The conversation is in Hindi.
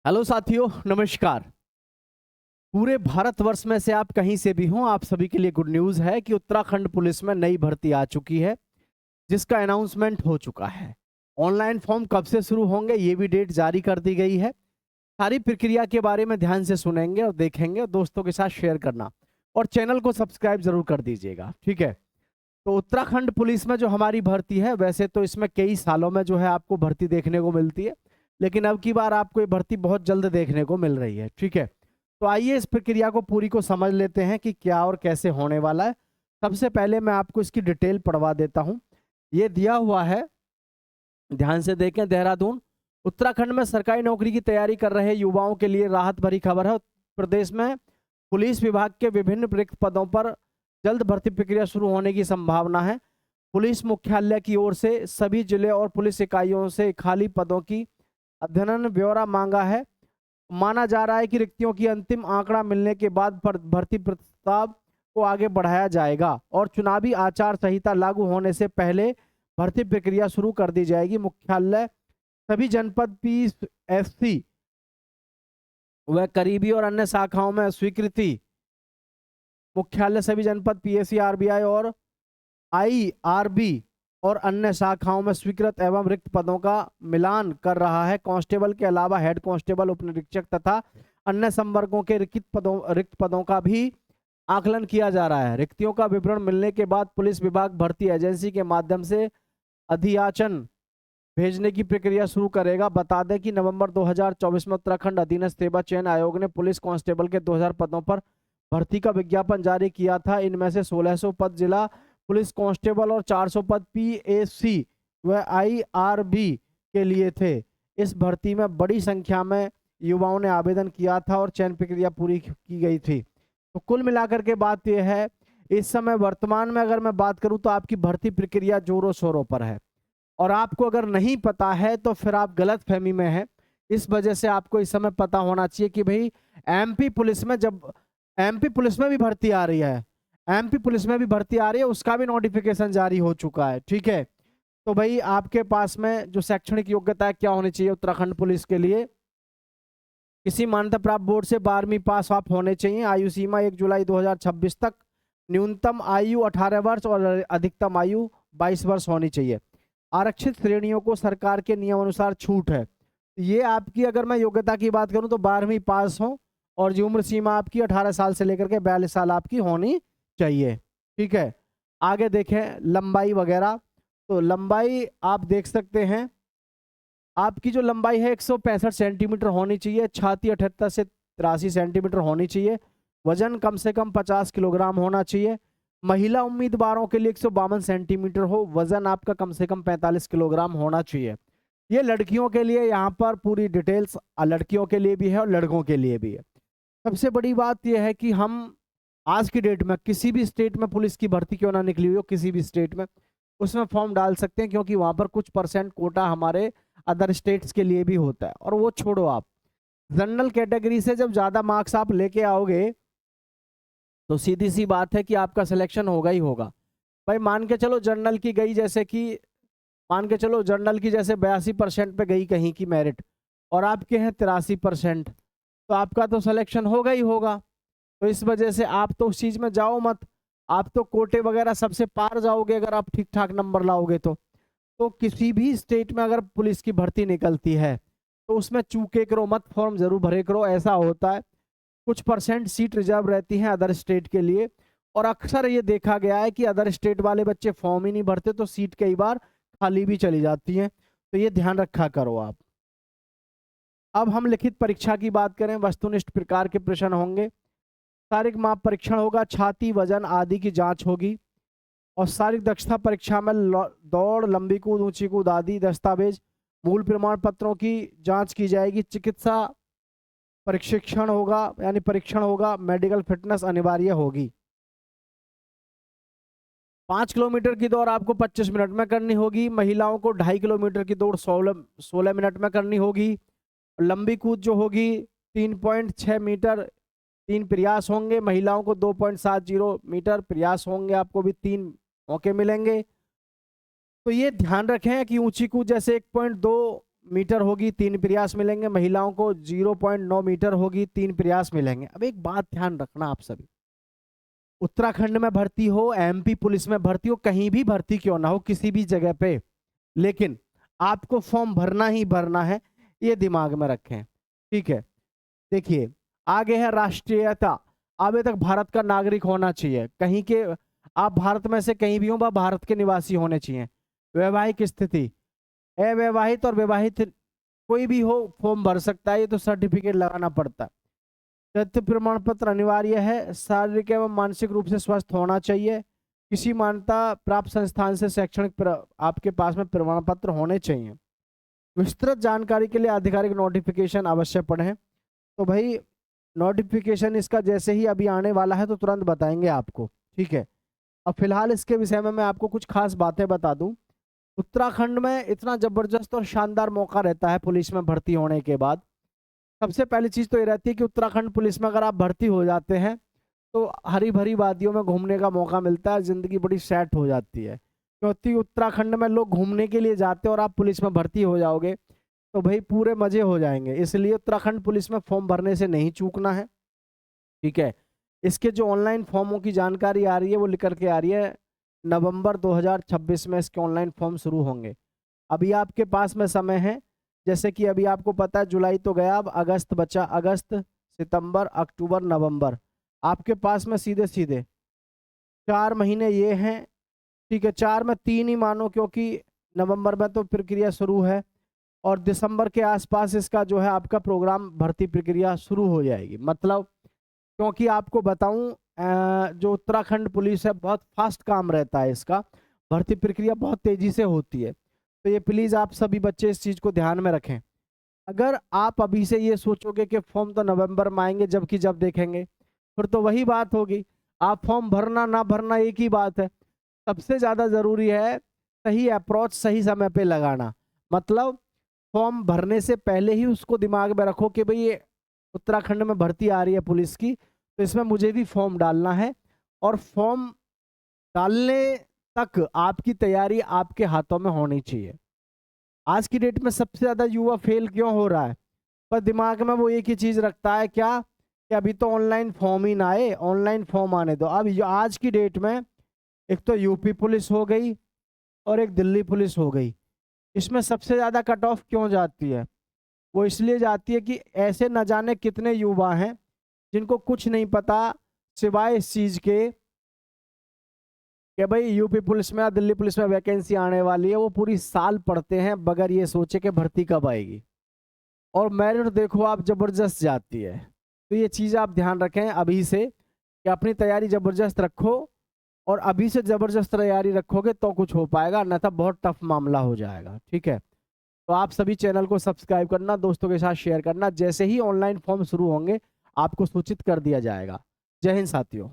हेलो साथियों, नमस्कार। पूरे भारतवर्ष में से आप कहीं से भी हों, आप सभी के लिए गुड न्यूज़ है कि उत्तराखंड पुलिस में नई भर्ती आ चुकी है, जिसका अनाउंसमेंट हो चुका है। ऑनलाइन फॉर्म कब से शुरू होंगे, ये भी डेट जारी कर दी गई है। सारी प्रक्रिया के बारे में ध्यान से सुनेंगे और देखेंगे, और दोस्तों के साथ शेयर करना और चैनल को सब्सक्राइब जरूर कर दीजिएगा, ठीक है। तो उत्तराखंड पुलिस में जो हमारी भर्ती है, वैसे तो इसमें कई सालों में जो है आपको भर्ती देखने को मिलती है, लेकिन अब की बार आपको ये भर्ती बहुत जल्द देखने को मिल रही है, ठीक है। तो आइए इस प्रक्रिया को पूरी को समझ लेते हैं कि क्या और कैसे होने वाला है। सबसे पहले मैं आपको इसकी डिटेल पढ़वा देता हूँ। ये दिया हुआ है, ध्यान से देखें। देहरादून, उत्तराखंड में सरकारी नौकरी की तैयारी कर रहे युवाओं के लिए राहत भरी खबर है। प्रदेश में पुलिस विभाग के विभिन्न रिक्त पदों पर जल्द भर्ती प्रक्रिया शुरू होने की संभावना है। पुलिस मुख्यालय की ओर से सभी जिले और पुलिस इकाइयों से खाली पदों की अध्ययन ब्यौरा मांगा है। माना जा रहा है कि रिक्तियों की अंतिम आंकड़ा मिलने के बाद भर्ती प्रस्ताव को आगे बढ़ाया जाएगा और चुनावी आचार संहिता लागू होने से पहले भर्ती प्रक्रिया शुरू कर दी जाएगी। मुख्यालय सभी जनपद पीएससी व करीबी और अन्य शाखाओं में स्वीकृति मुख्यालय सभी जनपद पीएससी, आरबीआई और आईआरबी और अन्य शाखाओं में स्वीकृत एवं रिक्त पदों का मिलान कर रहा है। कांस्टेबल के अलावा हेड कांस्टेबल, उप निरीक्षक तथा अन्य संवर्गों के रिक्त पदों का भी आकलन किया जा रहा है। रिक्तियों का विवरण मिलने के बाद पुलिस विभाग भर्ती एजेंसी के माध्यम से अधियाचन भेजने की प्रक्रिया शुरू करेगा। बता दें कि नवंबर 2024 में उत्तराखंड अधीनस्थ सेवा चयन आयोग ने पुलिस कांस्टेबल के 2000 पदों पर भर्ती का विज्ञापन जारी किया था। इनमें से 1600 पद जिला पुलिस कांस्टेबल और 400 पद पीएससी व आईआरबी के लिए थे। इस भर्ती में बड़ी संख्या में युवाओं ने आवेदन किया था और चयन प्रक्रिया पूरी की गई थी। तो कुल मिलाकर के बात यह है, इस समय वर्तमान में अगर मैं बात करूं तो आपकी भर्ती प्रक्रिया जोरों शोरों पर है, और आपको अगर नहीं पता है तो फिर आप गलत फहमी में हैं। इस वजह से आपको इस समय पता होना चाहिए कि भाई एमपी पुलिस में भी भर्ती आ रही है, एमपी पुलिस में भी भर्ती आ रही है, उसका भी नोटिफिकेशन जारी हो चुका है, ठीक है। तो भाई आपके पास में जो शैक्षणिक योग्यता है क्या होनी चाहिए उत्तराखंड पुलिस के लिए? किसी मान्यता प्राप्त बोर्ड से 12वीं पास आप होने चाहिए। आयु सीमा 1 जुलाई 2026 तक। न्यूनतम आयु 18 वर्ष और अधिकतम आयु 22 वर्ष होनी चाहिए। आरक्षित श्रेणियों को सरकार के नियम अनुसार छूट है। ये आपकी, अगर मैं योग्यता की बात करूं तो 12वीं पास हो, और जो उम्र सीमा आपकी 18 साल से लेकर के 42 साल आपकी होनी चाहिए, ठीक है। आगे देखें लंबाई वगैरह, तो लंबाई आप देख सकते हैं, आपकी जो लंबाई है 165 सेंटीमीटर होनी चाहिए। छाती 78 से 83 सेंटीमीटर होनी चाहिए। वजन कम से कम 50 किलोग्राम होना चाहिए। महिला उम्मीदवारों के लिए 152 सेंटीमीटर हो। वजन आपका कम से कम 45 किलोग्राम होना चाहिए। ये लड़कियों के लिए, यहाँ पर पूरी डिटेल्स लड़कियों के लिए भी है और लड़कों के लिए भी है। सबसे बड़ी बात यह है कि हम आज की डेट में किसी भी स्टेट में पुलिस की भर्ती क्यों ना निकली हुई हो, किसी भी स्टेट में उसमें फॉर्म डाल सकते हैं, क्योंकि वहां पर कुछ % कोटा हमारे अदर स्टेट्स के लिए भी होता है। और वो छोड़ो, आप जनरल कैटेगरी से जब ज्यादा मार्क्स आप लेके आओगे तो सीधी सी बात है कि आपका सिलेक्शन होगा ही होगा। भाई मान के चलो जर्नल की गई, जैसे कि मान के चलो जर्नल की जैसे 82% पे गई कहीं की मेरिट, और आपके हैं 83%, तो आपका तो सिलेक्शन होगा ही होगा। तो इस वजह से आप तो उस चीज में जाओ मत, आप तो कोटे वगैरह सबसे पार जाओगे अगर आप ठीक ठाक नंबर लाओगे तो किसी भी स्टेट में अगर पुलिस की भर्ती निकलती है तो उसमें चूके करो मत, फॉर्म जरूर भरे करो। ऐसा होता है, कुछ % सीट रिजर्व रहती हैं अदर स्टेट के लिए, और अक्सर ये देखा गया है कि अदर स्टेट वाले बच्चे फॉर्म ही नहीं भरते तो सीट कई बार खाली भी चली जाती हैं। तो ये ध्यान रखा करो आप। अब हम लिखित परीक्षा की बात करें, वस्तुनिष्ठ प्रकार के प्रश्न होंगे। शारीरिक माप परीक्षण होगा, छाती, वजन आदि की जांच होगी। और शारीरिक दक्षता परीक्षा में दौड़, लंबी कूद, ऊंची कूद आदि। दस्तावेज, मूल प्रमाण पत्रों की जांच की जाएगी। चिकित्सा परीक्षण होगा, मेडिकल फिटनेस अनिवार्य होगी। 5 किलोमीटर की दौड़ आपको 25 मिनट में करनी होगी। महिलाओं को 2.5 किलोमीटर की दौड़ 16 मिनट में करनी होगी। लंबी कूद जो होगी 3.6 मीटर 3 प्रयास होंगे। महिलाओं को 2.70 मीटर प्रयास होंगे, आपको भी 3 मौके मिलेंगे। तो ये ध्यान रखें कि ऊंची कूद जैसे 1.2 मीटर होगी 3 प्रयास मिलेंगे, महिलाओं को 0.9 मीटर होगी 3 प्रयास मिलेंगे। अब एक बात ध्यान रखना आप सभी, उत्तराखंड में भर्ती हो, एमपी पुलिस में भर्ती हो, कहीं भी भर्ती क्यों ना हो, किसी भी जगह पे, लेकिन आपको फॉर्म भरना ही भरना है, ये दिमाग में रखें। ठीक है, देखिए आगे है राष्ट्रीयता। अभी तक भारत का नागरिक होना चाहिए, कहीं के आप भारत में से कहीं भी हो, वह भारत के निवासी होने चाहिए। वैवाहिक स्थिति, अविवाहित और विवाहित कोई भी हो फॉर्म भर सकता है, ये तो सर्टिफिकेट लगाना पड़ता है। तथ्य प्रमाण पत्र अनिवार्य है। शारीरिक एवं मानसिक रूप से स्वस्थ होना चाहिए। किसी मान्यता प्राप्त संस्थान से शैक्षणिक आपके पास में प्रमाण पत्र होने चाहिए। विस्तृत जानकारी के लिए आधिकारिक नोटिफिकेशन अवश्य पढ़ें। तो भाई नोटिफिकेशन इसका जैसे ही अभी आने वाला है तो तुरंत बताएंगे आपको। ठीक है, अब फिलहाल इसके विषय में मैं आपको कुछ खास बातें बता दूं। उत्तराखंड में इतना जबरदस्त और शानदार मौका रहता है पुलिस में भर्ती होने के बाद। सबसे पहली चीज तो ये रहती है कि उत्तराखंड पुलिस में अगर आप भर्ती हो जाते हैं तो हरी भरी वादियों में घूमने का मौका मिलता है, जिंदगी बड़ी सेट हो जाती है। क्योंकि उत्तराखंड में लोग घूमने के लिए जाते हैं और आप पुलिस में भर्ती हो जाओगे तो भाई पूरे मजे हो जाएंगे। इसलिए उत्तराखंड पुलिस में फॉर्म भरने से नहीं चूकना है। ठीक है, इसके जो ऑनलाइन फॉर्मों की जानकारी आ रही है वो लिख के आ रही है, नवंबर 2026 में इसके ऑनलाइन फॉर्म शुरू होंगे। अभी आपके पास में समय है, जैसे कि अभी आपको पता है जुलाई तो गया, अब अगस्त बचा, अगस्त सितंबर अक्टूबर नवंबर, आपके पास में सीधे सीधे 4 महीने ये हैं। ठीक है, 4 में 3 ही मानो, क्योंकि नवंबर में तो प्रक्रिया शुरू है और दिसंबर के आसपास इसका जो है आपका प्रोग्राम भर्ती प्रक्रिया शुरू हो जाएगी। मतलब क्योंकि आपको बताऊं जो उत्तराखंड पुलिस है बहुत फास्ट काम रहता है, इसका भर्ती प्रक्रिया बहुत तेजी से होती है। तो ये प्लीज़ आप सभी बच्चे इस चीज़ को ध्यान में रखें। अगर आप अभी से ये सोचोगे कि फॉर्म तो नवंबर में आएंगे, जबकि जब देखेंगे फिर तो वही बात होगी, आप फॉर्म भरना ना भरना एक ही बात है। सबसे ज़्यादा ज़रूरी है सही अप्रोच सही समय पे लगाना। मतलब फॉर्म भरने से पहले ही उसको दिमाग में रखो कि भाई ये उत्तराखंड में भर्ती आ रही है पुलिस की, तो इसमें मुझे भी फॉर्म डालना है। और फॉर्म डालने तक आपकी तैयारी आपके हाथों में होनी चाहिए। आज की डेट में सबसे ज़्यादा युवा फेल क्यों हो रहा है? पर दिमाग में वो एक ही चीज़ रखता है, क्या कि अभी तो ऑनलाइन फॉर्म ही ना आए, ऑनलाइन फॉर्म आने दो। अब आज की डेट में एक तो यूपी पुलिस हो गई और एक दिल्ली पुलिस हो गई। इसमें सबसे ज़्यादा कट ऑफ क्यों जाती है? वो इसलिए जाती है कि ऐसे न जाने कितने युवा हैं जिनको कुछ नहीं पता सिवाय इस चीज़ के कि भाई यूपी पुलिस में या दिल्ली पुलिस में वैकेंसी आने वाली है। वो पूरी साल पढ़ते हैं बगैर ये सोचे कि भर्ती कब आएगी, और मेरिट देखो आप जबरदस्त जाती है। तो ये चीज़ आप ध्यान रखें अभी से कि अपनी तैयारी जबरदस्त रखो, और अभी से जबरदस्त तैयारी रखोगे तो कुछ हो पाएगा, अन्यथा बहुत टफ मामला हो जाएगा। ठीक है, तो आप सभी चैनल को सब्सक्राइब करना, दोस्तों के साथ शेयर करना। जैसे ही ऑनलाइन फॉर्म शुरू होंगे आपको सूचित कर दिया जाएगा। जय हिंद साथियों।